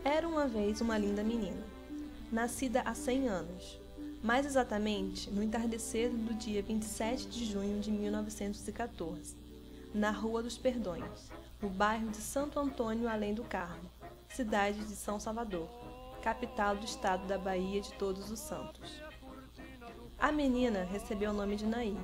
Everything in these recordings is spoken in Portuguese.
Era uma vez uma linda menina, nascida há 100 anos, mais exatamente no entardecer do dia 27 de junho de 1914, na Rua dos Perdões, no bairro de Santo Antônio Além do Carmo, cidade de São Salvador, capital do estado da Bahia de Todos os Santos. A menina recebeu o nome de Nair,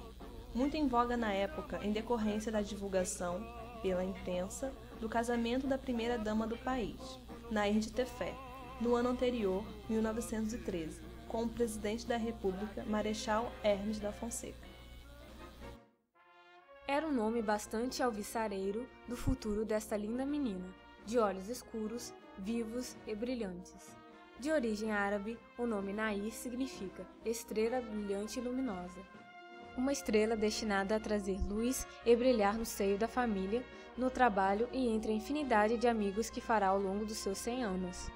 muito em voga na época em decorrência da divulgação, pela imprensa, do casamento da primeira-dama do país, Nair de Tefé, no ano anterior, 1913, com o presidente da República, Marechal Hermes da Fonseca. Era um nome bastante alvissareiro do futuro desta linda menina, de olhos escuros, vivos e brilhantes. De origem árabe, o nome Nair significa estrela brilhante e luminosa. Uma estrela destinada a trazer luz e brilhar no seio da família, no trabalho e entre a infinidade de amigos que fará ao longo dos seus 100 anos.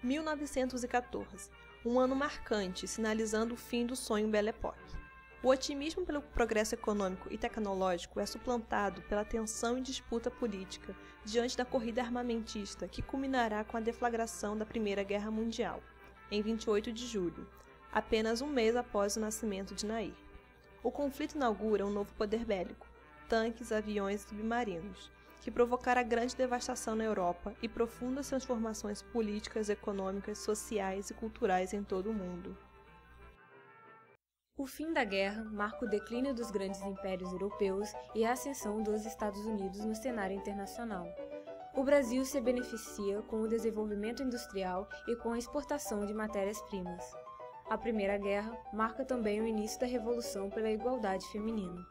1914, um ano marcante, sinalizando o fim do sonho Belle Époque. O otimismo pelo progresso econômico e tecnológico é suplantado pela tensão e disputa política diante da corrida armamentista que culminará com a deflagração da Primeira Guerra Mundial, em 28 de julho, apenas um mês após o nascimento de Nair. O conflito inaugura um novo poder bélico, tanques, aviões e submarinos, que provocará grande devastação na Europa e profundas transformações políticas, econômicas, sociais e culturais em todo o mundo. O fim da guerra marca o declínio dos grandes impérios europeus e a ascensão dos Estados Unidos no cenário internacional. O Brasil se beneficia com o desenvolvimento industrial e com a exportação de matérias-primas. A Primeira Guerra marca também o início da Revolução pela Igualdade Feminina.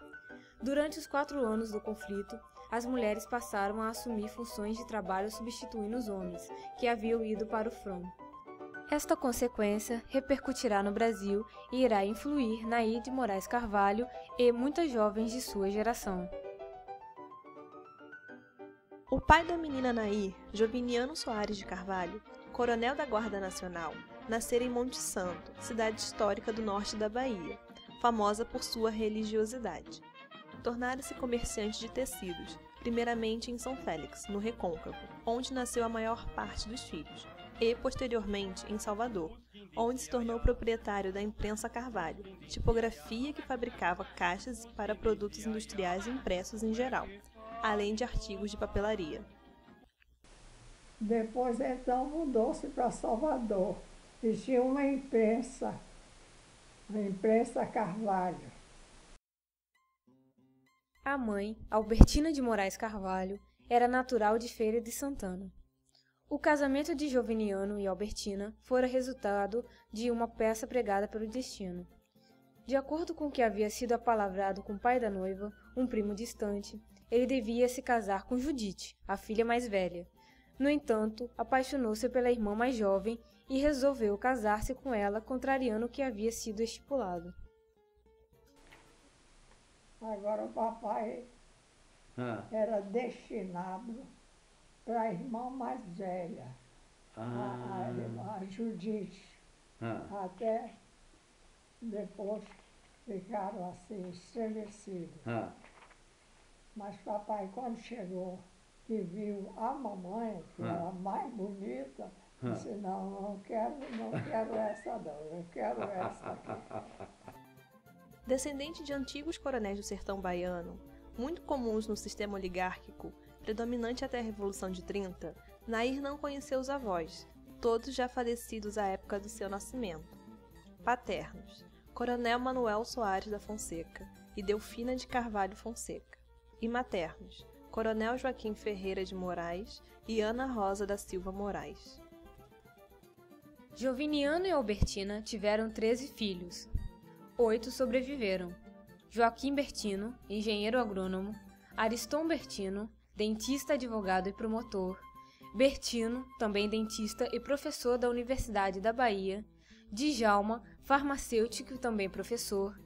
Durante os 4 anos do conflito, as mulheres passaram a assumir funções de trabalho substituindo os homens, que haviam ido para o front. Esta consequência repercutirá no Brasil e irá influir Nair de Moraes Carvalho e muitas jovens de sua geração. O pai da menina Nair, Joviniano Soares de Carvalho, coronel da Guarda Nacional, nascera em Monte Santo, cidade histórica do norte da Bahia, famosa por sua religiosidade. Tornara-se comerciante de tecidos, primeiramente em São Félix, no Recôncavo, onde nasceu a maior parte dos filhos, e, posteriormente, em Salvador, onde se tornou proprietário da Imprensa Carvalho, tipografia que fabricava caixas para produtos industriais impressos em geral, além de artigos de papelaria. Depois, então, mudou-se para Salvador e tinha uma imprensa, a Imprensa Carvalho. A mãe, Albertina de Moraes Carvalho, era natural de Feira de Santana. O casamento de Joviniano e Albertina fora resultado de uma peça pregada pelo destino. De acordo com o que havia sido apalavrado com o pai da noiva, um primo distante, ele devia se casar com Judite, a filha mais velha. No entanto, apaixonou-se pela irmã mais jovem e resolveu casar-se com ela, contrariando o que havia sido estipulado. Agora o papai era destinado para a irmã mais velha, a Judite. Até depois ficaram assim estremecidos. Mas papai, quando chegou e viu a mamãe, que era a mais bonita, disse, não quero essa não, eu quero essa aqui. Descendente de antigos coronéis do sertão baiano, muito comuns no sistema oligárquico, predominante até a Revolução de 30, Nair não conheceu os avós, todos já falecidos à época do seu nascimento. Paternos: Coronel Manuel Soares da Fonseca e Delfina de Carvalho Fonseca. E maternos: Coronel Joaquim Ferreira de Moraes e Ana Rosa da Silva Moraes. Joviniano e Albertina tiveram 13 filhos. 8 sobreviveram: Joaquim Bertino, engenheiro agrônomo; Ariston Bertino, dentista, advogado e promotor; Bertino, também dentista e professor da Universidade da Bahia; Djalma, farmacêutico e também professor;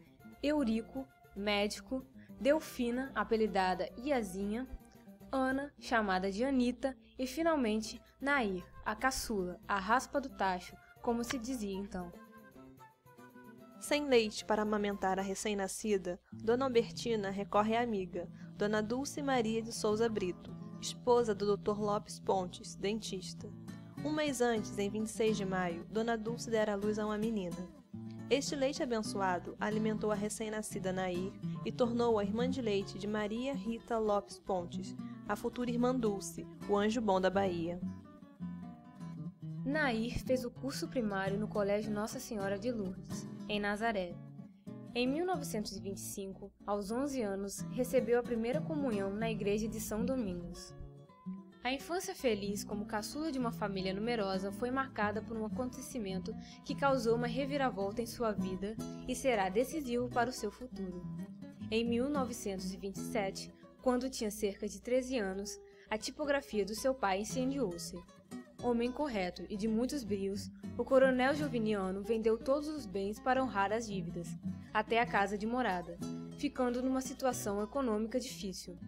Eurico, médico; Delfina, apelidada Iazinha; Ana, chamada de Anita; e finalmente Nair, a caçula, a raspa do tacho, como se dizia então. Sem leite para amamentar a recém-nascida, Dona Albertina recorre à amiga, Dona Dulce Maria de Souza Brito, esposa do Dr. Lopes Pontes, dentista. Um mês antes, em 26 de maio, Dona Dulce dera à luz a uma menina. Este leite abençoado alimentou a recém-nascida Nair e tornou-a irmã de leite de Maria Rita Lopes Pontes, a futura irmã Dulce, o anjo bom da Bahia. Nair fez o curso primário no Colégio Nossa Senhora de Lourdes, em Nazaré. Em 1925, aos 11 anos, recebeu a primeira comunhão na igreja de São Domingos. A infância feliz como caçula de uma família numerosa foi marcada por um acontecimento que causou uma reviravolta em sua vida e será decisivo para o seu futuro. Em 1927, quando tinha cerca de 13 anos, a tipografia do seu pai incendiou-se. Homem correto e de muitos brios, o coronel Joviniano vendeu todos os bens para honrar as dívidas, até a casa de morada, ficando numa situação econômica difícil.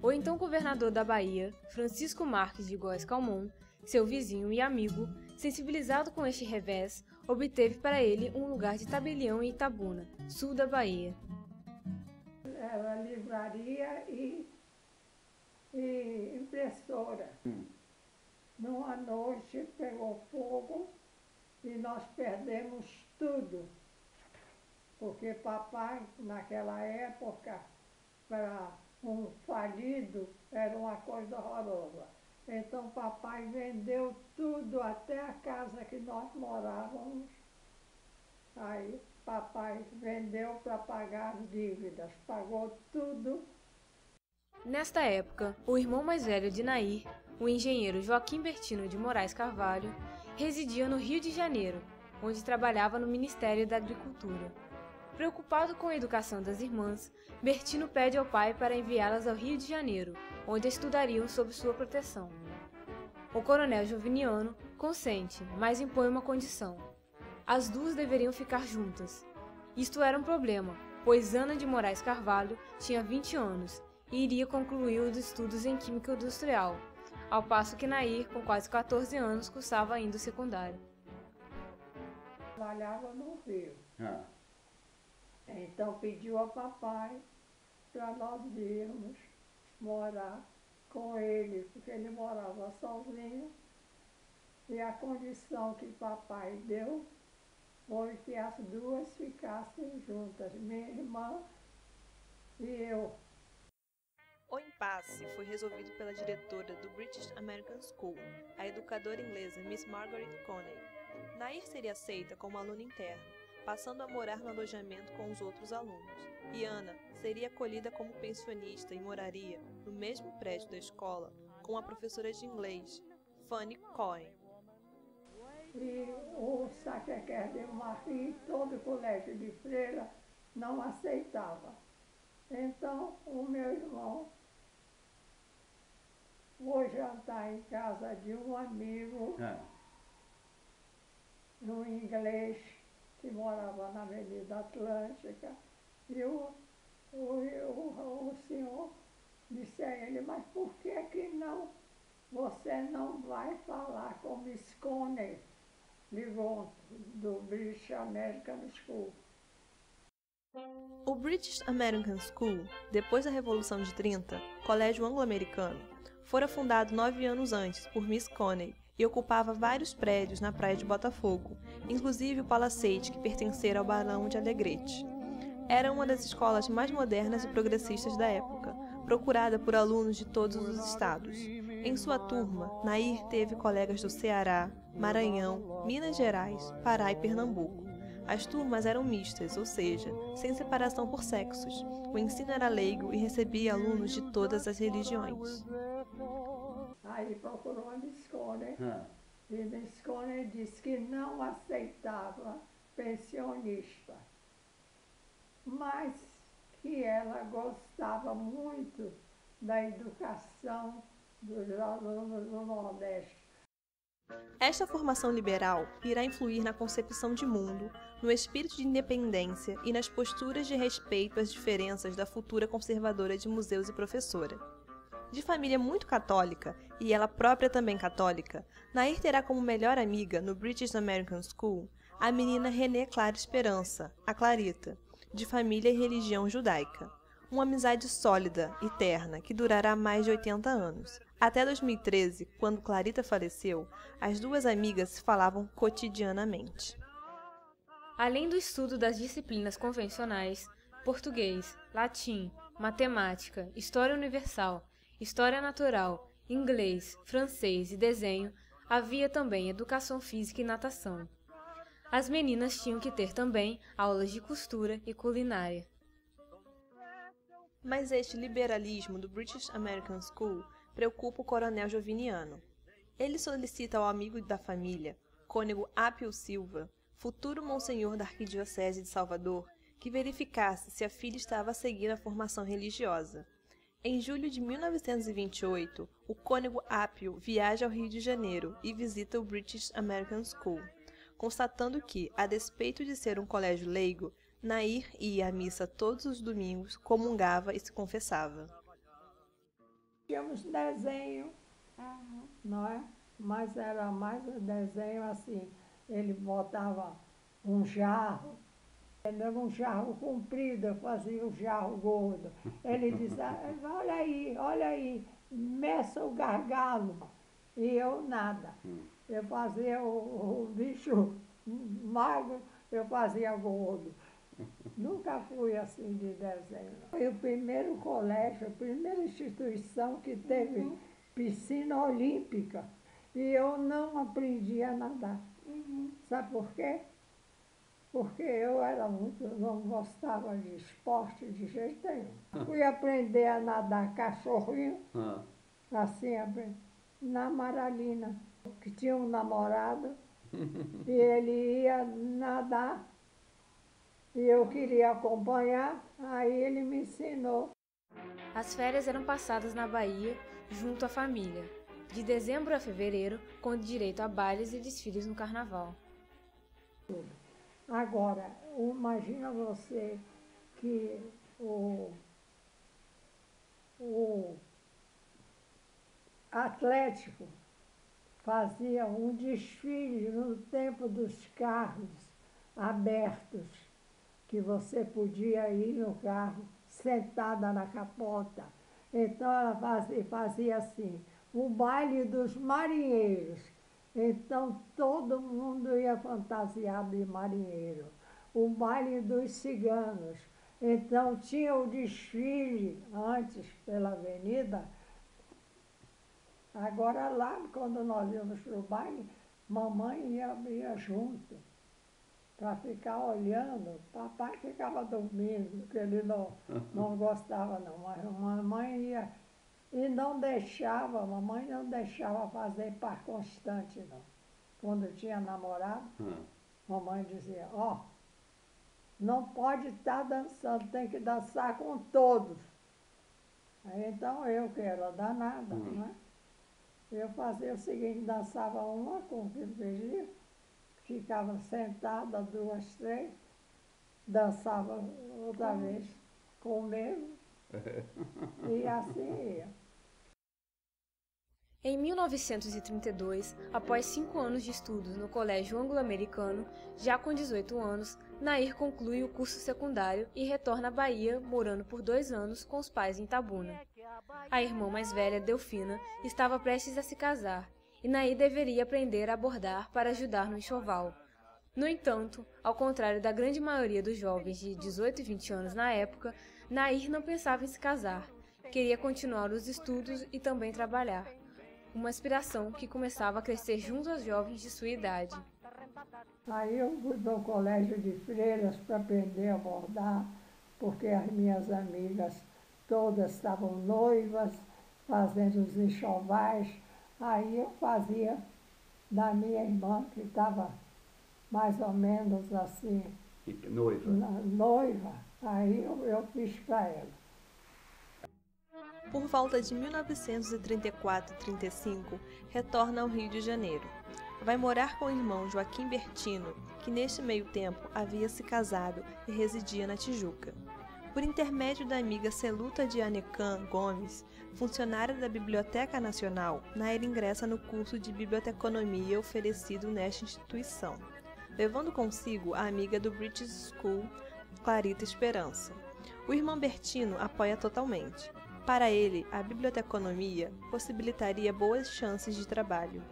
O então governador da Bahia, Francisco Marques de Góes Calmon, seu vizinho e amigo, sensibilizado com este revés, obteve para ele um lugar de tabelião em Itabuna, sul da Bahia. Era livraria e impressora. Numa noite pegou fogo e nós perdemos tudo, porque papai, naquela época, para um falido, era uma coisa horrorosa. Então papai vendeu tudo, até a casa que nós morávamos. Aí papai vendeu para pagar as dívidas, pagou tudo. Nesta época, o irmão mais velho de Nair, o engenheiro Joaquim Bertino de Moraes Carvalho, residia no Rio de Janeiro, onde trabalhava no Ministério da Agricultura. Preocupado com a educação das irmãs, Bertino pede ao pai para enviá-las ao Rio de Janeiro, onde estudariam sob sua proteção. O coronel Joviniano consente, mas impõe uma condição. As duas deveriam ficar juntas. Isto era um problema, pois Ana de Moraes Carvalho tinha 20 anos e iria concluir os estudos em Química Industrial, ao passo que Nair, com quase 14 anos, cursava ainda o secundário. Trabalhava no Rio. Então pediu ao papai para nós irmos morar com ele, porque ele morava sozinho. E a condição que papai deu foi que as duas ficassem juntas, minha irmã e eu. O impasse foi resolvido pela diretora do British American School, a educadora inglesa Miss Margaret Coney. Nair seria aceita como aluna interna, passando a morar no alojamento com os outros alunos, e Ana seria acolhida como pensionista e moraria no mesmo prédio da escola com a professora de inglês, Fanny Cohen. E o Sacré-Cœur de Marie, todo o colégio de freira, não aceitava. Então, o meu irmão foi jantar em casa de um amigo, um inglês, que morava na Avenida Atlântica, e o senhor disse a ele, mas por que não, você não vai falar com Miss Coney, ligou do British American School. O British American School, depois da Revolução de 30, colégio anglo-americano, fora fundado 9 anos antes por Miss Coney e ocupava vários prédios na praia de Botafogo, inclusive o palacete que pertencera ao Barão de Alegrete. Era uma das escolas mais modernas e progressistas da época, procurada por alunos de todos os estados. Em sua turma, Nair teve colegas do Ceará, Maranhão, Minas Gerais, Pará e Pernambuco. As turmas eram mistas, ou seja, sem separação por sexos. O ensino era leigo e recebia alunos de todas as religiões. Aí procurou a Miss Coney, e Miss Coney disse que não aceitava pensionista, mas que ela gostava muito da educação dos alunos do Nordeste. Esta formação liberal irá influir na concepção de mundo, no espírito de independência e nas posturas de respeito às diferenças da futura conservadora de museus e professora. De família muito católica, e ela própria também católica, Nair terá como melhor amiga no British American School a menina René Clara Esperança, a Clarita, de família e religião judaica. uma amizade sólida e terna que durará mais de 80 anos. Até 2013, quando Clarita faleceu, as duas amigas se falavam cotidianamente. Além do estudo das disciplinas convencionais, português, latim, matemática, história universal, história natural, inglês, francês e desenho, havia também educação física e natação. As meninas tinham que ter também aulas de costura e culinária. Mas este liberalismo do British American School preocupa o coronel Joviniano. Ele solicita ao amigo da família, cônego Apio Silva, futuro monsenhor da Arquidiocese de Salvador, que verificasse se a filha estava a seguir a formação religiosa. Em julho de 1928, o cônego Apio viaja ao Rio de Janeiro e visita o British American School, constatando que, a despeito de ser um colégio leigo, Nair ia à missa todos os domingos, comungava e se confessava. Tínhamos desenho, não é? Mas era mais um desenho assim. Ele botava um jarro, era um jarro comprido, eu fazia um jarro gordo. Ele dizia, olha aí, meça o gargalo. E eu nada. Eu fazia o bicho magro, eu fazia gordo. Nunca fui assim de desenho. Foi o primeiro colégio, a primeira instituição que teve piscina olímpica. E eu não aprendi a nadar. Sabe por quê? Porque eu não gostava de esporte de jeito nenhum. Fui aprender a nadar cachorrinho, assim, na Maralina, que tinha um namorado, e ele ia nadar, e eu queria acompanhar, aí ele me ensinou. As férias eram passadas na Bahia, junto à família, de dezembro a fevereiro, com direito a bailes e desfiles no carnaval. Agora, imagina você que o Atlético fazia um desfile no tempo dos carros abertos, que você podia ir no carro sentada na capota. Então ela fazia assim, o baile dos marinheiros. Então todo mundo ia fantasiado de marinheiro. O baile dos ciganos. Então tinha o desfile antes pela avenida. Agora lá, quando nós íamos para o baile, mamãe ia junto para ficar olhando. Papai ficava dormindo, porque ele não gostava não. Mas a mamãe ia e mamãe não deixava fazer par constante não. Quando tinha namorado, mamãe dizia, não pode estar dançando, tem que dançar com todos. Aí, então eu, que era danada, não é? Eu fazia o seguinte, dançava uma com o que ficava sentada, 2, 3, dançava outra vez com o mesmo, e assim ia. Em 1932, após 5 anos de estudos no Colégio Anglo-Americano, já com 18 anos, Nair conclui o curso secundário e retorna à Bahia, morando por 2 anos com os pais em Itabuna. A irmã mais velha, Delfina, estava prestes a se casar, e Nair deveria aprender a bordar para ajudar no enxoval. No entanto, ao contrário da grande maioria dos jovens de 18 e 20 anos na época, Nair não pensava em se casar, queria continuar os estudos e também trabalhar. Uma aspiração que começava a crescer junto aos jovens de sua idade. Aí eu fui para o colégio de freiras para aprender a bordar, porque as minhas amigas todas estavam noivas, fazendo os enxovais. Aí eu fazia da minha irmã, que estava mais ou menos assim... Noiva. Aí eu fiz para ela. Por volta de 1934 e 35, retorna ao Rio de Janeiro. Vai morar com o irmão Joaquim Bertino, que neste meio tempo havia se casado e residia na Tijuca. Por intermédio da amiga Celuta de Anecan Gomes, funcionária da Biblioteca Nacional, Nair ingressa no curso de biblioteconomia oferecido nesta instituição, levando consigo a amiga do British School, Clarita Esperança. O irmão Bertino apoia totalmente. Para ele, a biblioteconomia possibilitaria boas chances de trabalho.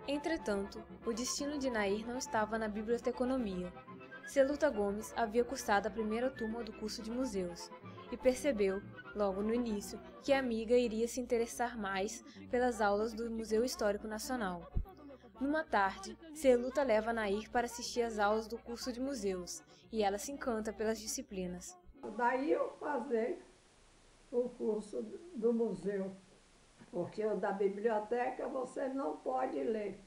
Entretanto, o destino de Nair não estava na biblioteconomia. Celuta Gomes havia cursado a primeira turma do curso de museus e percebeu, logo no início, que a amiga iria se interessar mais pelas aulas do Museu Histórico Nacional. Numa tarde, Celuta leva Nair para assistir às aulas do curso de museus e ela se encanta pelas disciplinas. Daí eu fazer o curso do museu, porque o da biblioteca você não pode ler.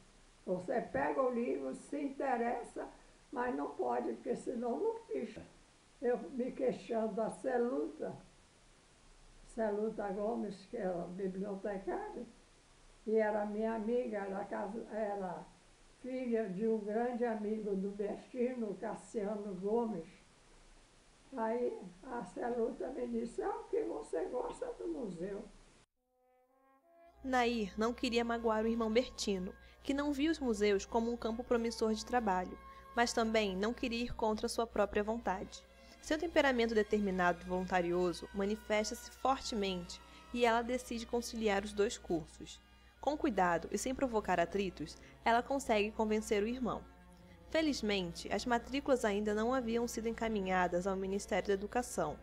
Você pega o livro, se interessa, mas não pode, porque senão não ficha. Eu me queixando da Celuta Gomes, que era bibliotecária, e era minha amiga, era filha de um grande amigo do Bertino, Cassiano Gomes. Aí a Celuta me disse, o que você gosta do museu? Nair não queria magoar o irmão Bertino, que não via os museus como um campo promissor de trabalho, mas também não queria ir contra sua própria vontade. Seu temperamento determinado e voluntarioso manifesta-se fortemente e ela decide conciliar os dois cursos. Com cuidado e sem provocar atritos, ela consegue convencer o irmão. Felizmente, as matrículas ainda não haviam sido encaminhadas ao Ministério da Educação,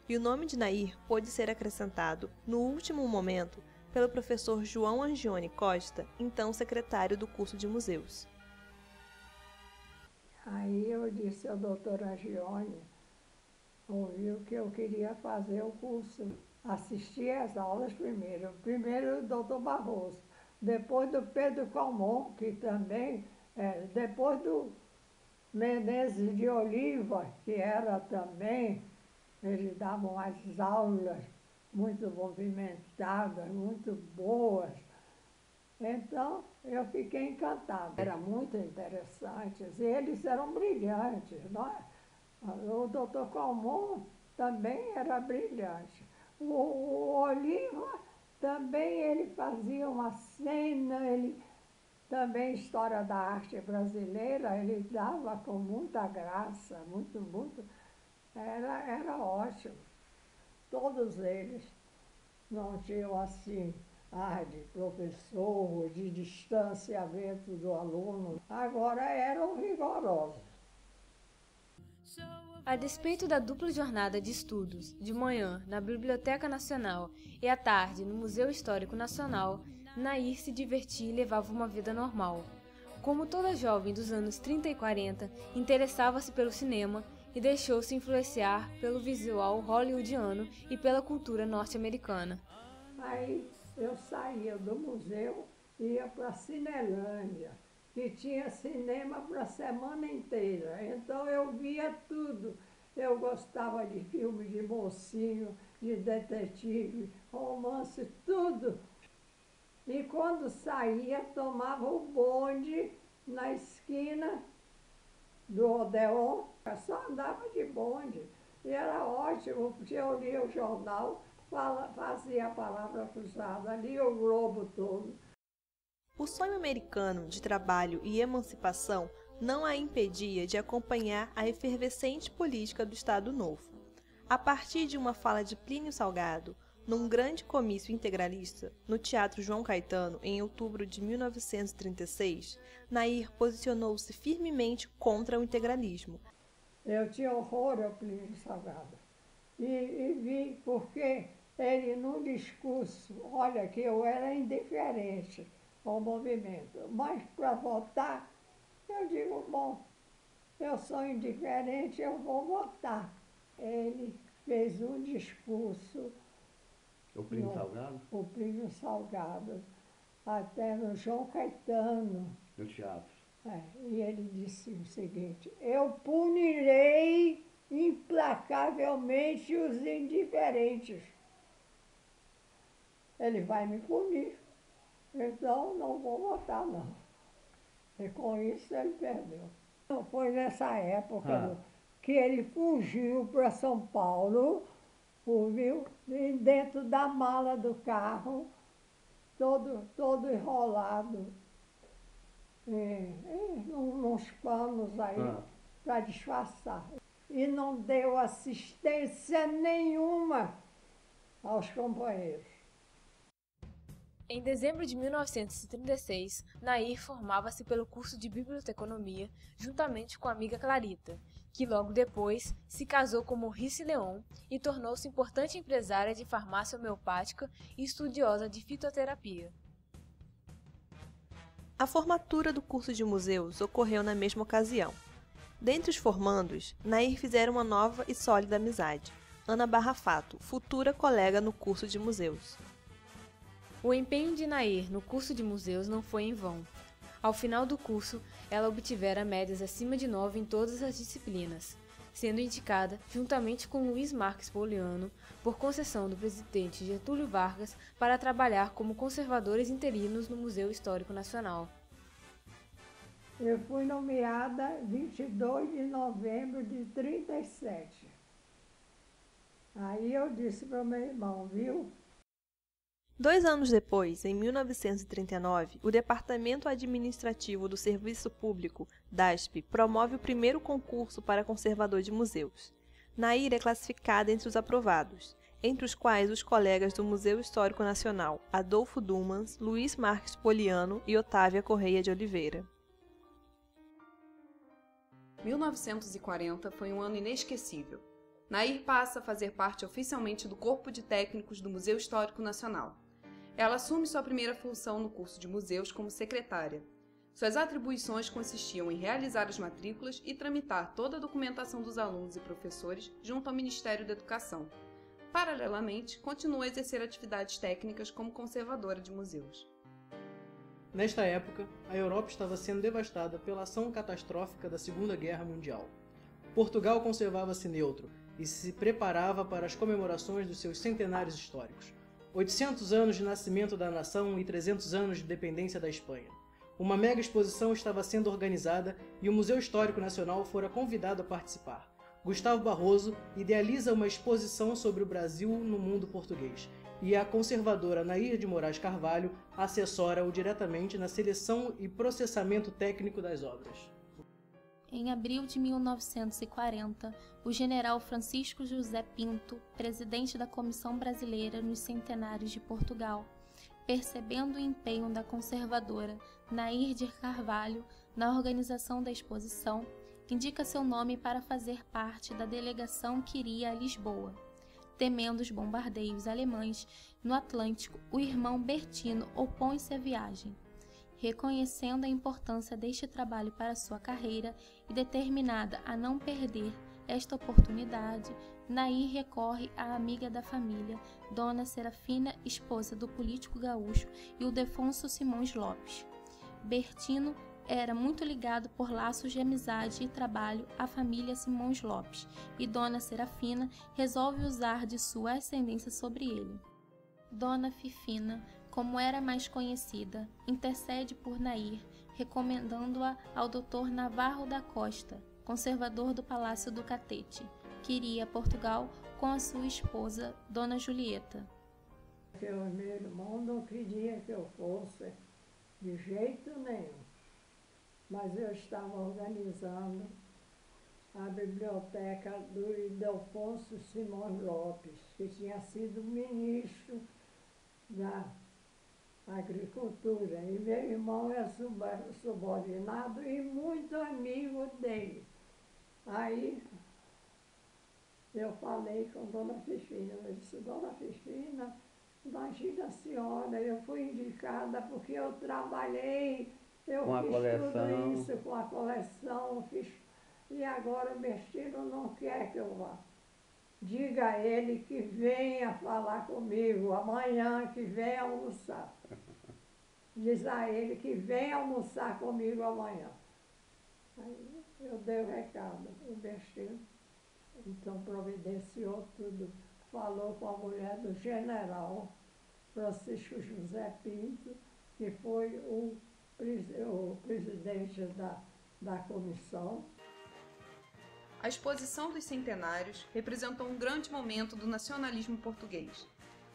e o nome de Nair pôde ser acrescentado, no último momento, pelo professor João Angione Costa, então secretário do curso de museus. Aí eu disse ao doutor Angione, ouviu que eu queria fazer o curso, assistir às aulas primeiro. Primeiro o doutor Barroso, depois do Pedro Calmon, que também, depois do Menezes de Oliva, que era também, eles davam as aulas muito movimentadas, muito boas. Então, eu fiquei encantada. Era muito interessante. E eles eram brilhantes, não é? O doutor Calmon também era brilhante. O Oliva também ele fazia uma cena, ele também história da arte brasileira, ele dava com muita graça, era ótimo. Todos eles não tinham assim ar de professor, de distanciamento do aluno. Agora eram rigorosos. A despeito da dupla jornada de estudos, de manhã na Biblioteca Nacional e à tarde no Museu Histórico Nacional, Nair se divertia e levava uma vida normal. Como toda jovem dos anos 30 e 40, interessava-se pelo cinema e deixou-se influenciar pelo visual hollywoodiano e pela cultura norte-americana. Aí eu saía do museu e ia para a Cinelândia, que tinha cinema para a semana inteira. Então eu via tudo. Eu gostava de filme de mocinho, de detetive, romance, tudo. E quando saía, tomava o bonde na esquina do Odeon. Eu só andava de bonde. E era ótimo, porque eu lia o jornal, fazia a palavra cruzada, lia o Globo todo. O sonho americano de trabalho e emancipação não a impedia de acompanhar a efervescente política do Estado Novo. A partir de uma fala de Plínio Salgado, num grande comício integralista, no Teatro João Caetano, em outubro de 1936, Nair posicionou-se firmemente contra o integralismo. Eu tinha horror ao Plínio Salgado. E vi porque ele, num discurso, olha que eu era indiferente ao movimento, mas para votar, eu digo, bom, eu sou indiferente, eu vou votar. Ele fez um discurso. O Plínio Salgado? O Plínio Salgado, até no João Caetano. No teatro. E ele disse o seguinte, eu punirei implacavelmente os indiferentes. Ele vai me punir, então não vou votar não. E com isso ele perdeu. Foi nessa época que ele fugiu para São Paulo, viu? E dentro da mala do carro, todo enrolado, uns panos aí para disfarçar. e não deu assistência nenhuma aos companheiros. Em dezembro de 1936, Nair formava-se pelo curso de biblioteconomia juntamente com a amiga Clarita, que logo depois se casou com Maurice Leon e tornou-se importante empresária de farmácia homeopática e estudiosa de fitoterapia. A formatura do curso de museus ocorreu na mesma ocasião. Dentre os formandos, Nair fizera uma nova e sólida amizade, Ana Barrafato, futura colega no curso de museus. O empenho de Nair no curso de museus não foi em vão. Ao final do curso, ela obtivera médias acima de 9 em todas as disciplinas, sendo indicada, juntamente com Luiz Marques Poliano, por concessão do presidente Getúlio Vargas, para trabalhar como conservadores interinos no Museu Histórico Nacional. Eu fui nomeada 22 de novembro de 1937. Aí eu disse para o meu irmão, viu? 2 anos depois, em 1939, o Departamento Administrativo do Serviço Público, DASP, promove o primeiro concurso para conservador de museus. Nair é classificada entre os aprovados, entre os quais os colegas do Museu Histórico Nacional, Adolfo Dumans, Luiz Marques Poliano e Otávia Correia de Oliveira. 1940 foi um ano inesquecível. Nair passa a fazer parte oficialmente do Corpo de Técnicos do Museu Histórico Nacional. Ela assume sua primeira função no curso de museus como secretária. Suas atribuições consistiam em realizar as matrículas e tramitar toda a documentação dos alunos e professores junto ao Ministério da Educação. Paralelamente, continua a exercer atividades técnicas como conservadora de museus. Nesta época, a Europa estava sendo devastada pela ação catastrófica da Segunda Guerra Mundial. Portugal conservava-se neutro e se preparava para as comemorações dos seus centenários históricos. 800 anos de nascimento da nação e 300 anos de dependência da Espanha. Uma mega exposição estava sendo organizada e o Museu Histórico Nacional fora convidado a participar. Gustavo Barroso idealiza uma exposição sobre o Brasil no mundo português e a conservadora Nair de Moraes Carvalho assessora-o diretamente na seleção e processamento técnico das obras. Em abril de 1940, o general Francisco José Pinto, presidente da Comissão Brasileira nos Centenários de Portugal, percebendo o empenho da conservadora Nair de Carvalho na organização da exposição, indica seu nome para fazer parte da delegação que iria a Lisboa. Temendo os bombardeios alemães no Atlântico, o irmão Bertino opõe-se à viagem. Reconhecendo a importância deste trabalho para sua carreira e determinada a não perder esta oportunidade, Nair recorre à amiga da família, Dona Serafina, esposa do político gaúcho Ildefonso Simões Lopes. Bertino era muito ligado por laços de amizade e trabalho à família Simões Lopes, e Dona Serafina resolve usar de sua ascendência sobre ele. Dona Fifina, como era mais conhecida, intercede por Nair, recomendando-a ao Dr. Navarro da Costa, conservador do Palácio do Catete, que iria a Portugal com a sua esposa, Dona Julieta. O meu irmão não queria que eu fosse de jeito nenhum, mas eu estava organizando a biblioteca do Ildefonso Simões Lopes, que tinha sido ministro da Agricultura, e meu irmão é subordinado e muito amigo dele. Aí eu falei com Dona Fifina, eu disse, Dona Fifina, imagina a senhora, eu fui indicada porque eu trabalhei, eu fiz tudo isso com a coleção, e agora o Bertino não quer que eu vá. Diga a ele que venha falar comigo amanhã, que venha almoçar. Diz a ele que venha almoçar comigo amanhã. Aí eu dei o recado, o Bertino. Então providenciou tudo. Falou com a mulher do general Francisco José Pinto, que foi o presidente da comissão. A exposição dos centenários representou um grande momento do nacionalismo português.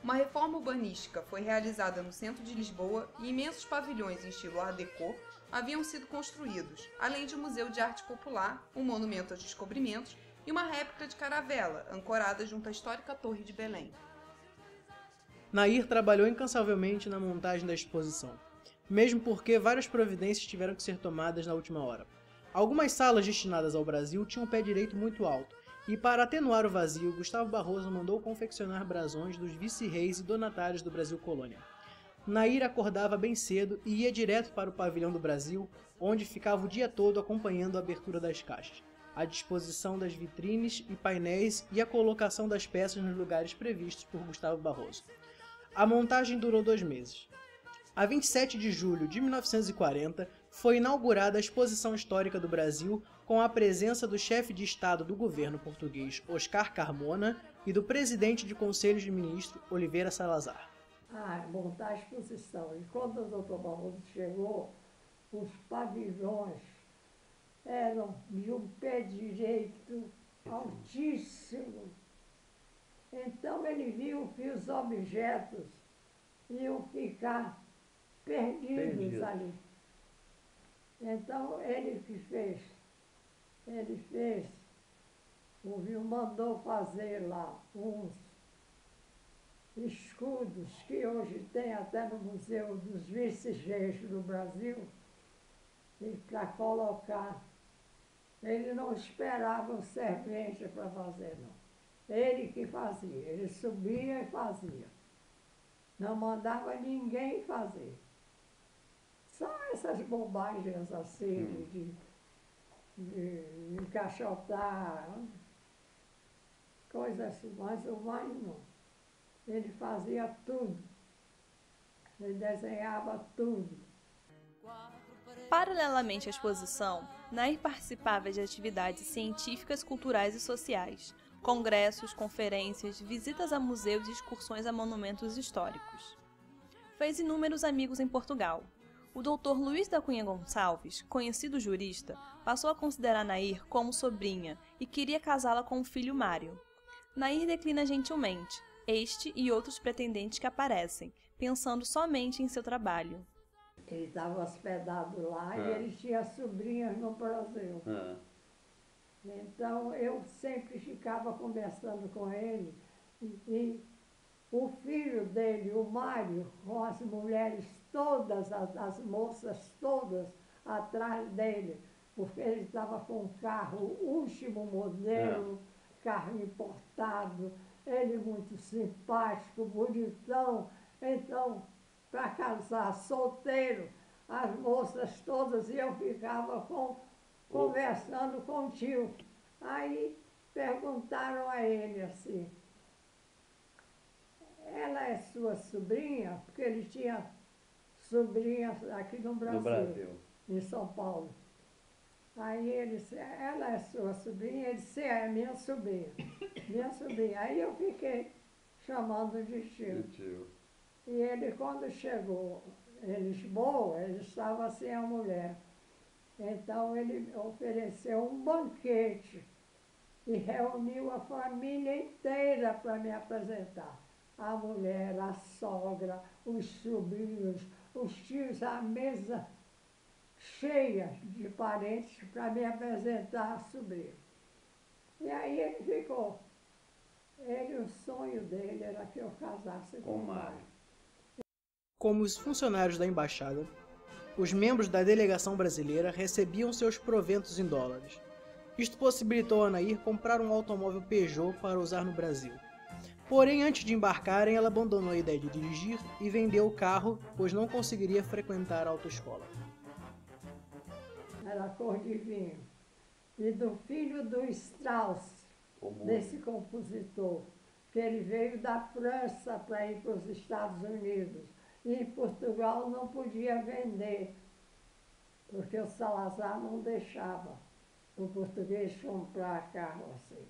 Uma reforma urbanística foi realizada no centro de Lisboa e imensos pavilhões em estilo Art Deco haviam sido construídos, além de um museu de arte popular, um monumento aos descobrimentos e uma réplica de caravela, ancorada junto à histórica Torre de Belém. Nair trabalhou incansavelmente na montagem da exposição, mesmo porque várias providências tiveram que ser tomadas na última hora. Algumas salas destinadas ao Brasil tinham um pé direito muito alto, e para atenuar o vazio, Gustavo Barroso mandou confeccionar brasões dos vice-reis e donatários do Brasil Colônia. Nair acordava bem cedo e ia direto para o pavilhão do Brasil, onde ficava o dia todo acompanhando a abertura das caixas, a disposição das vitrines e painéis e a colocação das peças nos lugares previstos por Gustavo Barroso. A montagem durou 2 meses. A 27 de julho de 1940, foi inaugurada a Exposição Histórica do Brasil com a presença do chefe de Estado do governo português, Oscar Carmona, e do presidente de Conselho de Ministros, Oliveira Salazar. Montar a exposição. E quando o doutor Barroso chegou, os pavilhões eram de um pé direito altíssimo. Então ele viu que os objetos iam ficar perdidos ali. Então ele que fez, mandou fazer lá uns escudos que hoje tem até no Museu dos Vice-Reis do Brasil, e para colocar. Ele não esperava o servente para fazer, não. Ele que fazia, ele subia e fazia. Não mandava ninguém fazer. Só essas bobagens assim, de encaixotar, coisas assim, mas o mais não. Ele fazia tudo. Ele desenhava tudo. Paralelamente à exposição, Nair participava de atividades científicas, culturais e sociais, congressos, conferências, visitas a museus e excursões a monumentos históricos. Fez inúmeros amigos em Portugal. O Dr. Luís da Cunha Gonçalves, conhecido jurista, passou a considerar Nair como sobrinha e queria casá-la com o filho Mário. Nair declina gentilmente este e outros pretendentes que aparecem, pensando somente em seu trabalho. Ele estava hospedado lá e ele tinha sobrinhas no Brasil. Então eu sempre ficava conversando com ele e o filho dele, o Mário, com as mulheres todas, as moças todas atrás dele, porque ele estava com um carro último modelo, carro importado, ele muito simpático, bonitão. Então, para casar solteiro, as moças todas, e eu ficava conversando com o tio. Aí perguntaram a ele assim, ela é sua sobrinha? Porque ele tinha sobrinhas aqui no Brasil, em São Paulo. Aí ele disse, ela é sua sobrinha? Ele disse, é minha sobrinha. Minha sobrinha. Aí eu fiquei chamando de tio. E ele, quando chegou em Lisboa, ele estava sem a mulher. Então ele ofereceu um banquete e reuniu a família inteira para me apresentar. A mulher, a sogra, os sobrinhos, os tios, a mesa cheia de parentes para me apresentar a sobrinha. E aí ele ficou. O sonho dele era que eu casasse com o Mário. Como os funcionários da embaixada, os membros da delegação brasileira recebiam seus proventos em dólares. Isto possibilitou a Nair comprar um automóvel Peugeot para usar no Brasil. Porém, antes de embarcarem, ela abandonou a ideia de dirigir e vendeu o carro, pois não conseguiria frequentar a autoescola. Era cor de vinho. E do filho do Strauss, desse compositor, que ele veio da França para ir para os Estados Unidos. E em Portugal não podia vender, porque o Salazar não deixava o português comprar carro assim.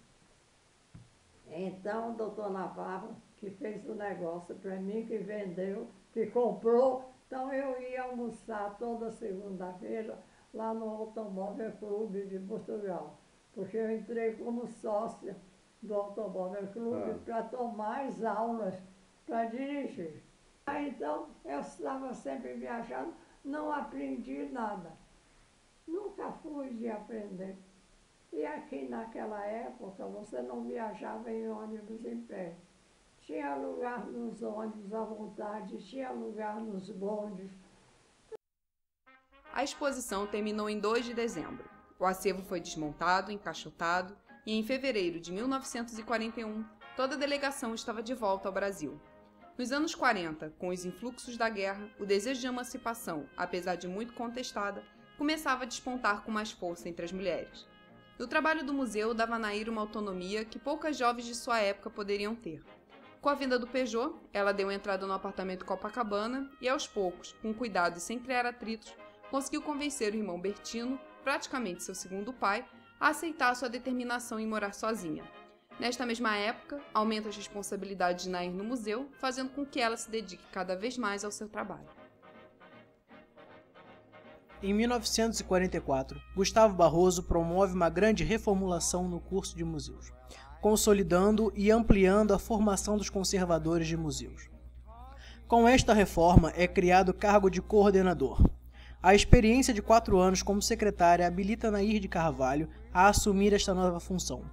Então o doutor Navarro, que fez o negócio para mim, que vendeu, que comprou, então eu ia almoçar toda segunda-feira lá no Automóvel Clube de Portugal, porque eu entrei como sócia do Automóvel Clube para tomar as aulas para dirigir. Então, eu estava sempre viajando, não aprendi nada. Nunca fui de aprender. E aqui naquela época você não viajava em ônibus em pé. Tinha lugar nos ônibus à vontade, tinha lugar nos bondes. A exposição terminou em 2 de dezembro. O acervo foi desmontado, encaixotado e em fevereiro de 1941 toda a delegação estava de volta ao Brasil. Nos anos 40, com os influxos da guerra, o desejo de emancipação, apesar de muito contestada, começava a despontar com mais força entre as mulheres. O trabalho do museu dava a Nair uma autonomia que poucas jovens de sua época poderiam ter. Com a vinda do Peugeot, ela deu entrada no apartamento Copacabana e, aos poucos, com cuidado e sem criar atritos, conseguiu convencer o irmão Bertino, praticamente seu segundo pai, a aceitar sua determinação em morar sozinha. Nesta mesma época, aumenta as responsabilidades de Nair no museu, fazendo com que ela se dedique cada vez mais ao seu trabalho. Em 1944, Gustavo Barroso promove uma grande reformulação no curso de museus, consolidando e ampliando a formação dos conservadores de museus. Com esta reforma é criado o cargo de coordenador. A experiência de 4 anos como secretária habilita Nair de Carvalho a assumir esta nova função.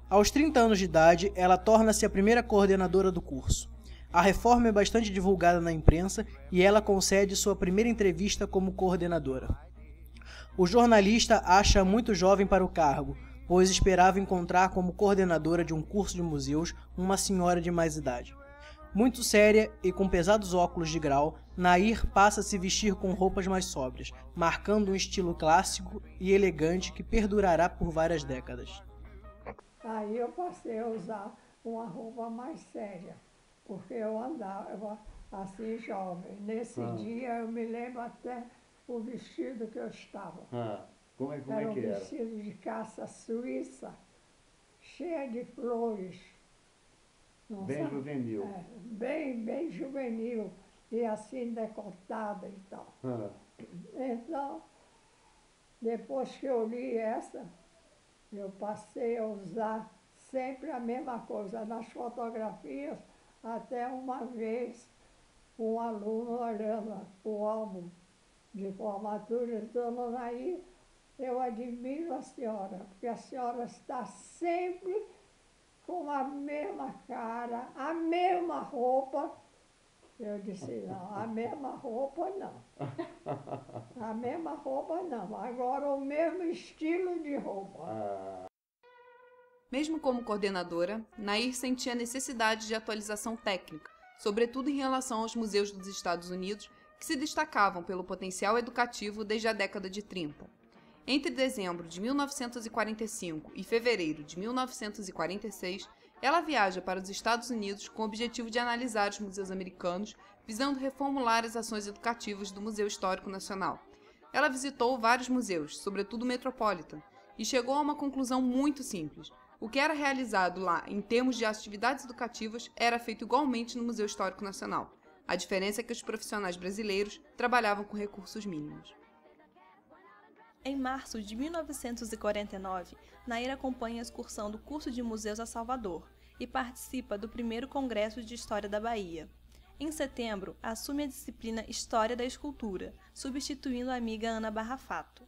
Aos 30 anos de idade, ela torna-se a primeira coordenadora do curso. A reforma é bastante divulgada na imprensa e ela concede sua primeira entrevista como coordenadora. O jornalista acha muito jovem para o cargo, pois esperava encontrar como coordenadora de um curso de museus uma senhora de mais idade. Muito séria e com pesados óculos de grau, Nair passa a se vestir com roupas mais sóbrias, marcando um estilo clássico e elegante que perdurará por várias décadas. Aí eu passei a usar uma roupa mais séria, porque eu andava assim jovem. Nesse dia eu me lembro até o vestido que eu estava. Como é que Era um era? vestido de caça suíça, cheia de flores. Não Bem sabe? juvenil. Bem juvenil e assim decotada e tal. Então, depois que eu li essa, eu passei a usar sempre a mesma coisa. Nas fotografias, até uma vez, um aluno olhando o álbum de formatura, dizendo, Nair, eu admiro a senhora, porque a senhora está sempre com a mesma cara, a mesma roupa. Eu disse, não, a mesma roupa não. A mesma roupa não, agora o mesmo estilo de roupa. Mesmo como coordenadora, Nair sentia a necessidade de atualização técnica, sobretudo em relação aos museus dos Estados Unidos, que se destacavam pelo potencial educativo desde a década de 30. Entre dezembro de 1945 e fevereiro de 1946, ela viaja para os Estados Unidos com o objetivo de analisar os museus americanos, visando reformular as ações educativas do Museu Histórico Nacional. Ela visitou vários museus, sobretudo o Metropolitan, e chegou a uma conclusão muito simples. O que era realizado lá em termos de atividades educativas era feito igualmente no Museu Histórico Nacional. A diferença é que os profissionais brasileiros trabalhavam com recursos mínimos. Em março de 1949, Nair acompanha a excursão do curso de museus a Salvador e participa do primeiro Congresso de História da Bahia. Em setembro, assume a disciplina História da Escultura, substituindo a amiga Ana Barrafato.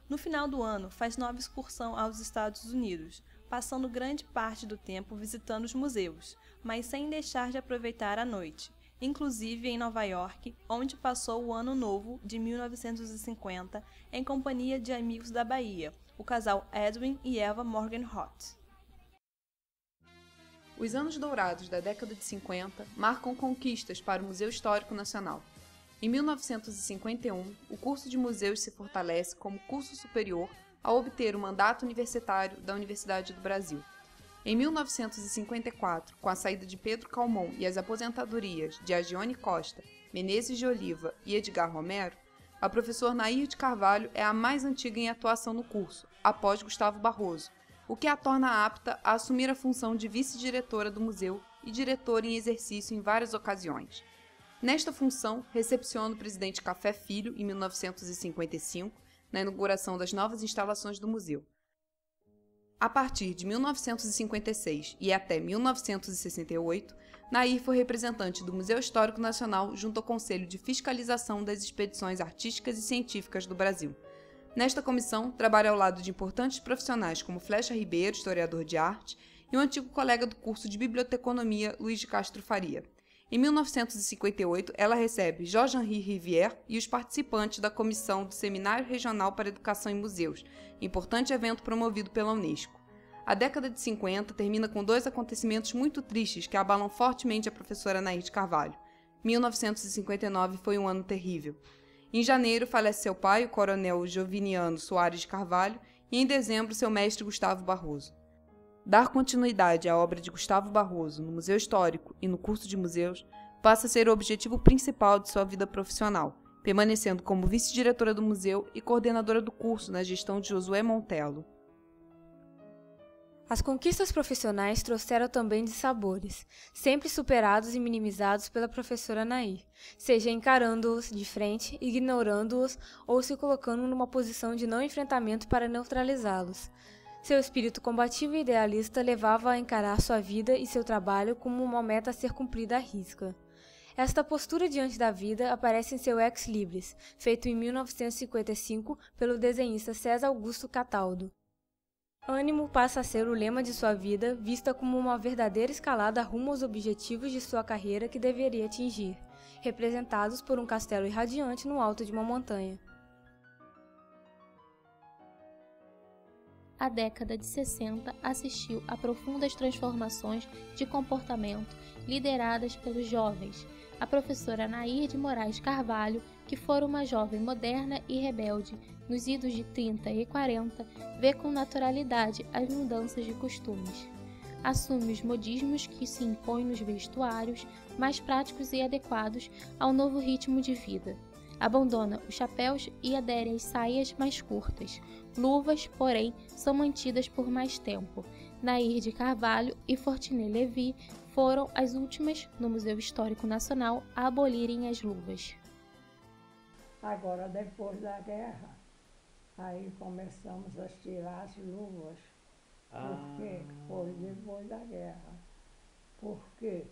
No final do ano, faz nova excursão aos Estados Unidos, passando grande parte do tempo visitando os museus, mas sem deixar de aproveitar a noite, inclusive em Nova York, onde passou o Ano Novo de 1950 em companhia de amigos da Bahia, o casal Edwin e Eva Morgenroth. Os anos dourados da década de 50 marcam conquistas para o Museu Histórico Nacional. Em 1951, o curso de museus se fortalece como curso superior ao obter o mandato universitário da Universidade do Brasil. Em 1954, com a saída de Pedro Calmon e as aposentadorias de Agione Costa, Menezes de Oliva e Edgar Romero, a professora Nair de Carvalho é a mais antiga em atuação no curso, após Gustavo Barroso, o que a torna apta a assumir a função de vice-diretora do museu e diretora em exercício em várias ocasiões. Nesta função, recepciona o presidente Café Filho em 1955, na inauguração das novas instalações do museu. A partir de 1956 e até 1968, Nair foi representante do Museu Histórico Nacional junto ao Conselho de Fiscalização das Expedições Artísticas e Científicas do Brasil. Nesta comissão, trabalha ao lado de importantes profissionais como Flecha Ribeiro, historiador de arte, e um antigo colega do curso de Biblioteconomia, Luiz de Castro Faria. Em 1958, ela recebe Jorge-Henri Rivière e os participantes da comissão do Seminário Regional para Educação em Museus, importante evento promovido pela Unesco. A década de 50 termina com dois acontecimentos muito tristes que abalam fortemente a professora Nair de Carvalho. 1959 foi um ano terrível. Em janeiro, falece seu pai, o coronel Joviniano Soares de Carvalho, e em dezembro, seu mestre Gustavo Barroso. Dar continuidade à obra de Gustavo Barroso no Museu Histórico e no curso de museus passa a ser o objetivo principal de sua vida profissional, permanecendo como vice-diretora do museu e coordenadora do curso na gestão de Josué Montello. As conquistas profissionais trouxeram também dissabores, sempre superados e minimizados pela professora Nair, seja encarando-os de frente, ignorando-os ou se colocando numa posição de não enfrentamento para neutralizá-los. Seu espírito combativo e idealista levava a encarar sua vida e seu trabalho como uma meta a ser cumprida à risca. Esta postura diante da vida aparece em seu Ex Libris, feito em 1955 pelo desenhista César Augusto Cataldo. Ânimo passa a ser o lema de sua vida, vista como uma verdadeira escalada rumo aos objetivos de sua carreira que deveria atingir, representados por um castelo irradiante no alto de uma montanha. A década de 60 assistiu a profundas transformações de comportamento lideradas pelos jovens. A professora Nair de Moraes Carvalho, que fora uma jovem moderna e rebelde, nos idos de 30 e 40, vê com naturalidade as mudanças de costumes. Assume os modismos que se impõem nos vestuários, mais práticos e adequados ao novo ritmo de vida. Abandona os chapéus e adere às saias mais curtas. Luvas, porém, são mantidas por mais tempo. Nair de Carvalho e Fortuné Levi foram as últimas, no Museu Histórico Nacional, a abolirem as luvas. Agora, depois da guerra, aí começamos a tirar as luvas. Porque foi depois da guerra. Porque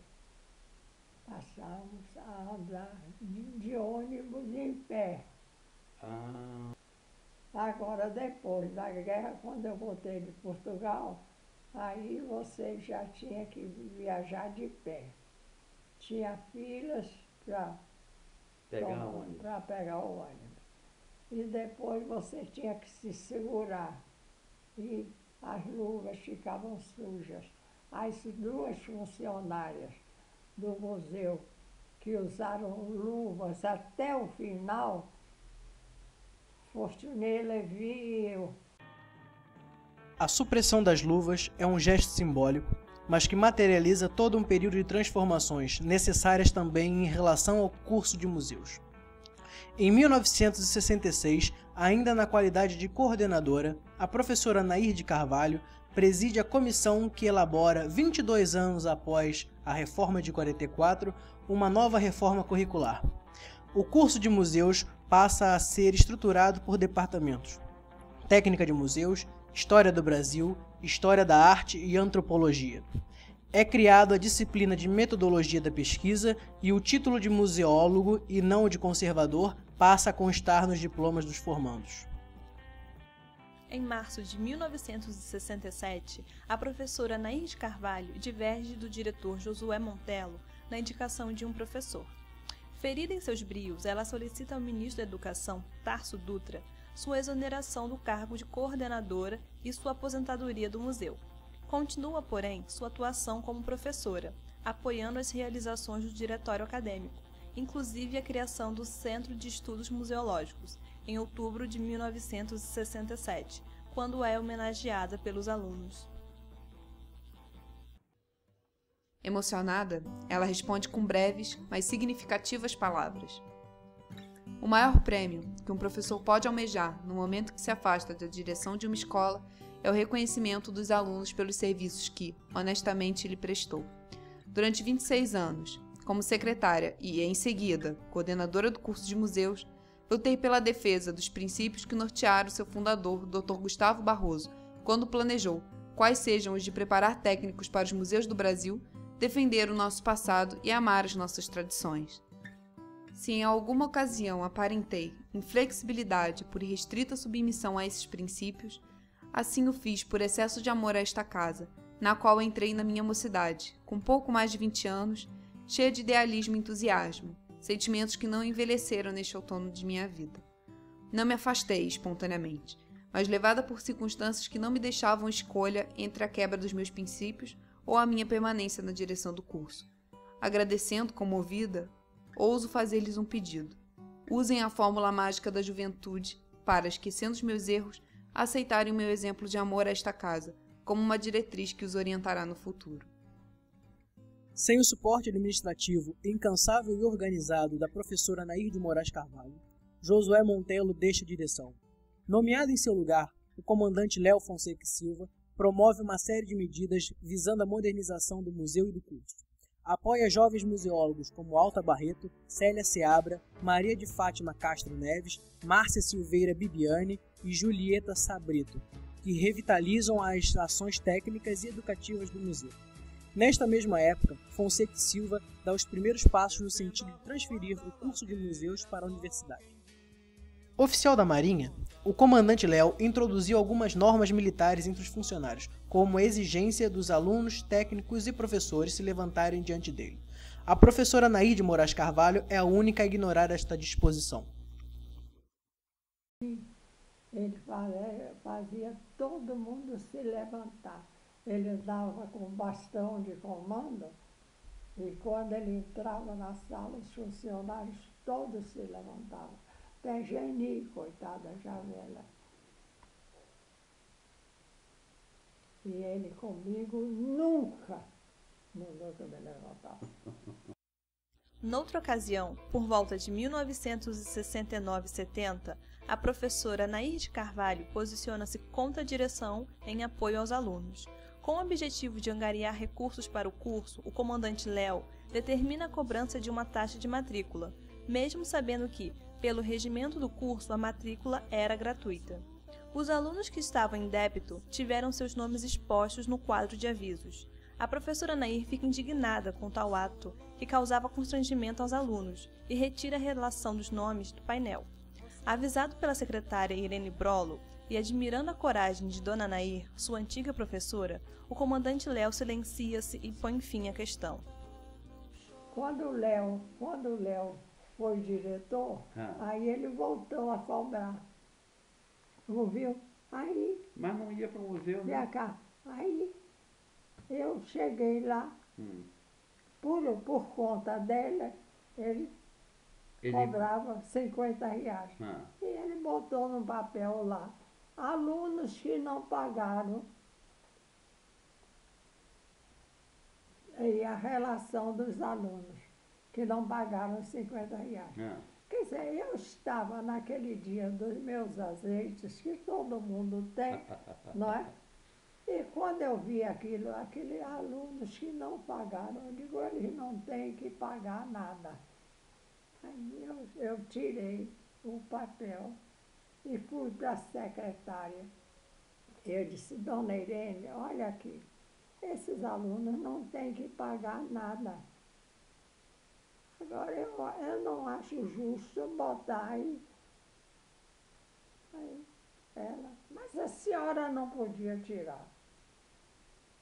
passamos a andar de ônibus em pé. Agora, depois da guerra, quando eu voltei de Portugal, aí você já tinha que viajar de pé. Tinha filas para pegar o ônibus. E depois você tinha que se segurar. E as luvas ficavam sujas. As duas funcionárias do museu que usaram luvas até o final, Fortuné Levi e eu. A supressão das luvas é um gesto simbólico, mas que materializa todo um período de transformações necessárias também em relação ao curso de museus. Em 1966, ainda na qualidade de coordenadora, a professora Nair de Carvalho preside a comissão que elabora, 22 anos após a reforma de 44, uma nova reforma curricular. O curso de museus passa a ser estruturado por departamentos: técnica de museus, história do Brasil, história da arte e antropologia. É criada a disciplina de metodologia da pesquisa e o título de museólogo e não o de conservador passa a constar nos diplomas dos formandos. Em março de 1967, a professora Nair de Carvalho diverge do diretor Josué Montello na indicação de um professor. Ferida em seus brios, ela solicita ao ministro da Educação, Tarso Dutra, sua exoneração do cargo de coordenadora e sua aposentadoria do museu. Continua, porém, sua atuação como professora, apoiando as realizações do diretório acadêmico, inclusive a criação do Centro de Estudos Museológicos, em outubro de 1967, quando é homenageada pelos alunos. Emocionada, ela responde com breves, mas significativas palavras. O maior prêmio que um professor pode almejar no momento que se afasta da direção de uma escola é o reconhecimento dos alunos pelos serviços que, honestamente, lhe prestou. Durante 26 anos, como secretária e, em seguida, coordenadora do curso de museus, lutei pela defesa dos princípios que nortearam seu fundador, Dr. Gustavo Barroso, quando planejou quais sejam os de preparar técnicos para os museus do Brasil, defender o nosso passado e amar as nossas tradições. Se em alguma ocasião aparentei inflexibilidade por irrestrita submissão a esses princípios, assim o fiz por excesso de amor a esta casa, na qual entrei na minha mocidade, com pouco mais de 20 anos, cheia de idealismo e entusiasmo, sentimentos que não envelheceram neste outono de minha vida. Não me afastei espontaneamente, mas levada por circunstâncias que não me deixavam escolha entre a quebra dos meus princípios ou a minha permanência na direção do curso. Agradecendo, comovida, ouso fazer-lhes um pedido. Usem a fórmula mágica da juventude para, esquecendo os meus erros, aceitarem o meu exemplo de amor a esta casa, como uma diretriz que os orientará no futuro. Sem o suporte administrativo, incansável e organizado da professora Nair de Moraes Carvalho, Josué Montelo deixa a direção. Nomeado em seu lugar, o comandante Léo Fonseca Silva promove uma série de medidas visando a modernização do museu e do curso. Apoia jovens museólogos como Alta Barreto, Célia Seabra, Maria de Fátima Castro Neves, Márcia Silveira Bibiani e Julieta Sabrito, que revitalizam as ações técnicas e educativas do museu. Nesta mesma época, Fonseca Silva dá os primeiros passos no sentido de transferir o curso de museus para a universidade. Oficial da Marinha, o comandante Léo introduziu algumas normas militares entre os funcionários, como a exigência dos alunos, técnicos e professores se levantarem diante dele. A professora Nair de Moraes Carvalho é a única a ignorar esta disposição. Ele fazia todo mundo se levantar. Ele dava com bastão de comando e quando ele entrava na sala, os funcionários todos se levantavam. Até Geni, coitada, já velha. E ele comigo nunca me levantava. Noutra ocasião, por volta de 1969-70, a professora Nair de Carvalho posiciona-se contra a direção em apoio aos alunos. Com o objetivo de angariar recursos para o curso, o comandante Léo determina a cobrança de uma taxa de matrícula, mesmo sabendo que, pelo regimento do curso, a matrícula era gratuita. Os alunos que estavam em débito tiveram seus nomes expostos no quadro de avisos. A professora Nair fica indignada com tal ato, que causava constrangimento aos alunos, e retira a relação dos nomes do painel. Avisado pela secretária Irene Brolo, e admirando a coragem de Dona Nair, sua antiga professora, o comandante Léo silencia-se e põe fim à questão. Quando o Léo foi diretor, aí ele voltou a cobrar. Ouviu? Aí... Mas não ia para o museu, né? Vem cá. Aí eu cheguei lá, por conta dela, ele cobrava R$50. E ele botou no papel lá, alunos que não pagaram, e a relação dos alunos que não pagaram R$50. Quer dizer, eu estava naquele dia dos meus azeites, que todo mundo tem, não é? E quando eu vi aqueles alunos que não pagaram, eu digo, eles não têm que pagar nada. Aí eu tirei o papel e fui para a secretária. Eu disse, Dona Irene, olha aqui, esses alunos não têm que pagar nada. Agora, eu não acho justo botar aí ela, mas a senhora não podia tirar.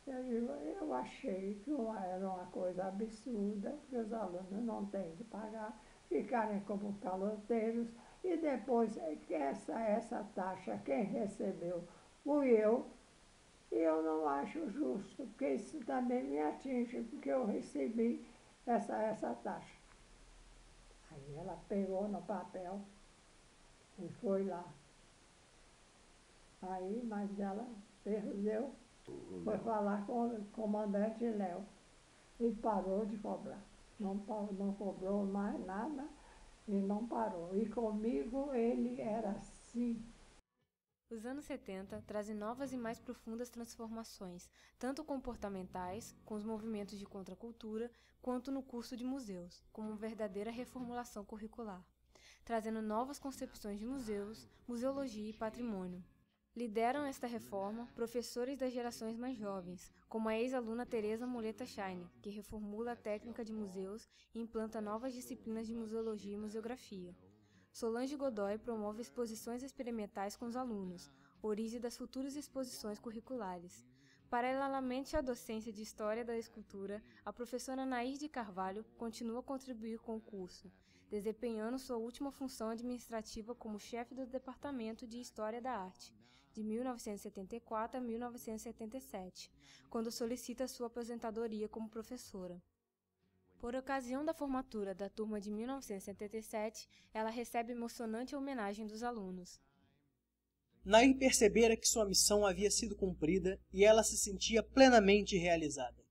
Eu achei que era uma coisa absurda, que os alunos não têm que pagar, ficarem como caloteiros, e depois essa taxa, quem recebeu fui eu, e eu não acho justo, porque isso também me atinge, porque eu recebi essa taxa. Aí ela pegou no papel e foi lá. Aí, mas ela perdeu, foi falar com o comandante Léo e parou de cobrar. Não cobrou mais nada e não parou. E comigo ele era assim. Os anos 70 trazem novas e mais profundas transformações, tanto comportamentais, com os movimentos de contracultura, quanto no curso de museus, como uma verdadeira reformulação curricular, trazendo novas concepções de museus, museologia e patrimônio. Lideram esta reforma professores das gerações mais jovens, como a ex-aluna Teresa Muleta Scheine, que reformula a técnica de museus e implanta novas disciplinas de museologia e museografia. Solange Godoy promove exposições experimentais com os alunos, origem das futuras exposições curriculares. Paralelamente à docência de História da Escultura, a professora Nair de Carvalho continua a contribuir com o curso, desempenhando sua última função administrativa como chefe do Departamento de História da Arte, de 1974 a 1977, quando solicita sua aposentadoria como professora. Por ocasião da formatura da turma de 1977, ela recebe emocionante homenagem dos alunos. Nair percebera que sua missão havia sido cumprida e ela se sentia plenamente realizada.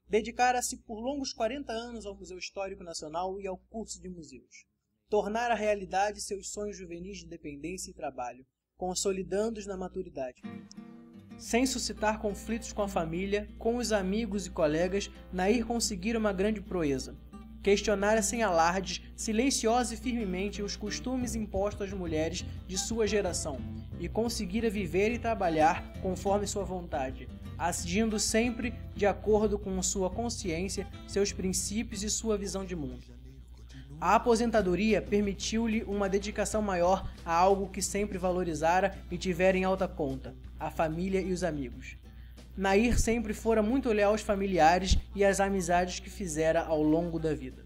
Dedicara-se por longos 40 anos ao Museu Histórico Nacional e ao curso de museus. Tornara realidade seus sonhos juvenis de independência e trabalho, consolidando-os na maturidade. Sem suscitar conflitos com a família, com os amigos e colegas, Nair conseguira uma grande proeza. Questionara sem alardes, silenciosa e firmemente, os costumes impostos às mulheres de sua geração, e conseguira viver e trabalhar conforme sua vontade, agindo sempre de acordo com sua consciência, seus princípios e sua visão de mundo. A aposentadoria permitiu-lhe uma dedicação maior a algo que sempre valorizara e tivera em alta conta, a família e os amigos. Nair sempre fora muito leal aos familiares e às amizades que fizera ao longo da vida.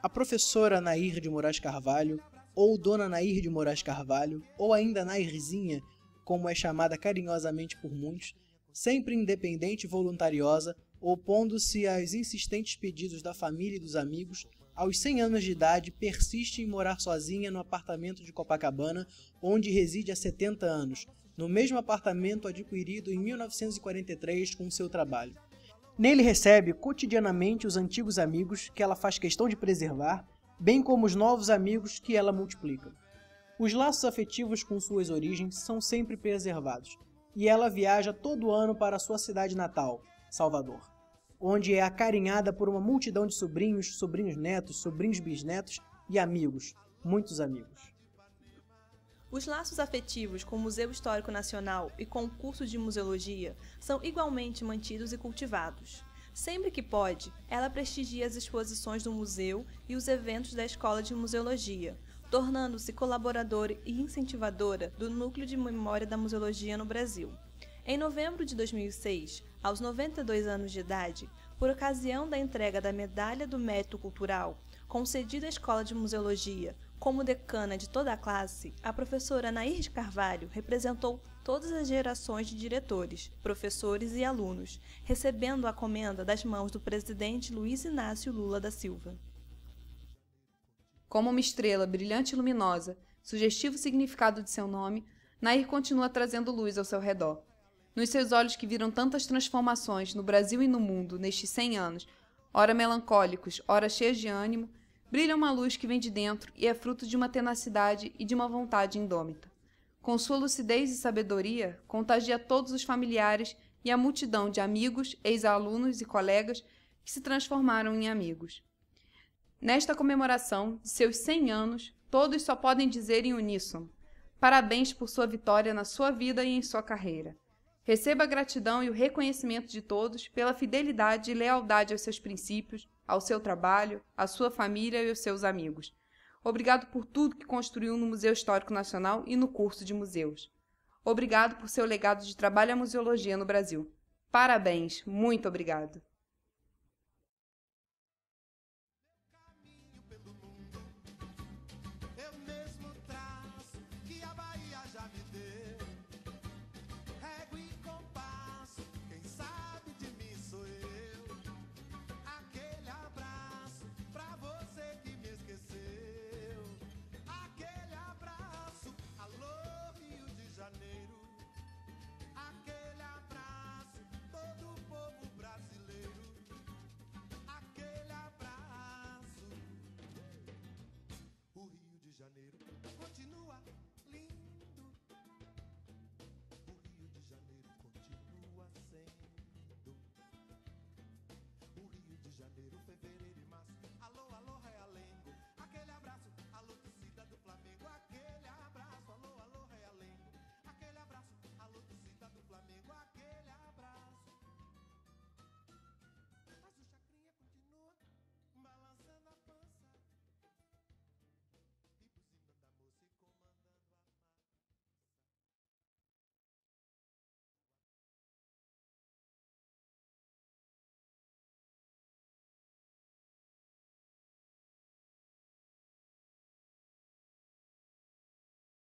A professora Nair de Moraes Carvalho, ou Dona Nair de Moraes Carvalho, ou ainda Nairzinha, como é chamada carinhosamente por muitos, sempre independente e voluntariosa, opondo-se aos insistentes pedidos da família e dos amigos, aos 100 anos de idade persiste em morar sozinha no apartamento de Copacabana, onde reside há 70 anos, no mesmo apartamento adquirido em 1943 com seu trabalho. Nele recebe cotidianamente os antigos amigos que ela faz questão de preservar, bem como os novos amigos que ela multiplica. Os laços afetivos com suas origens são sempre preservados, e ela viaja todo ano para sua cidade natal, Salvador, onde é acarinhada por uma multidão de sobrinhos, sobrinhos netos, sobrinhos bisnetos e amigos, muitos amigos. Os laços afetivos com o Museu Histórico Nacional e com o curso de museologia são igualmente mantidos e cultivados. Sempre que pode, ela prestigia as exposições do museu e os eventos da Escola de Museologia, tornando-se colaboradora e incentivadora do Núcleo de Memória da Museologia no Brasil. Em novembro de 2006, aos 92 anos de idade, por ocasião da entrega da Medalha do Mérito Cultural, concedida à Escola de Museologia como decana de toda a classe, a professora Nair de Carvalho representou todas as gerações de diretores, professores e alunos, recebendo a comenda das mãos do presidente Luiz Inácio Lula da Silva. Como uma estrela brilhante e luminosa, sugestivo significado de seu nome, Nair continua trazendo luz ao seu redor. Nos seus olhos que viram tantas transformações no Brasil e no mundo nestes 100 anos, ora melancólicos, ora cheios de ânimo, brilha uma luz que vem de dentro e é fruto de uma tenacidade e de uma vontade indômita. Com sua lucidez e sabedoria, contagia todos os familiares e a multidão de amigos, ex-alunos e colegas que se transformaram em amigos. Nesta comemoração de seus 100 anos, todos só podem dizer em uníssono: parabéns por sua vitória na sua vida e em sua carreira. Receba a gratidão e o reconhecimento de todos pela fidelidade e lealdade aos seus princípios, ao seu trabalho, à sua família e aos seus amigos. Obrigado por tudo que construiu no Museu Histórico Nacional e no curso de museus. Obrigado por seu legado de trabalho à museologia no Brasil. Parabéns, muito obrigado.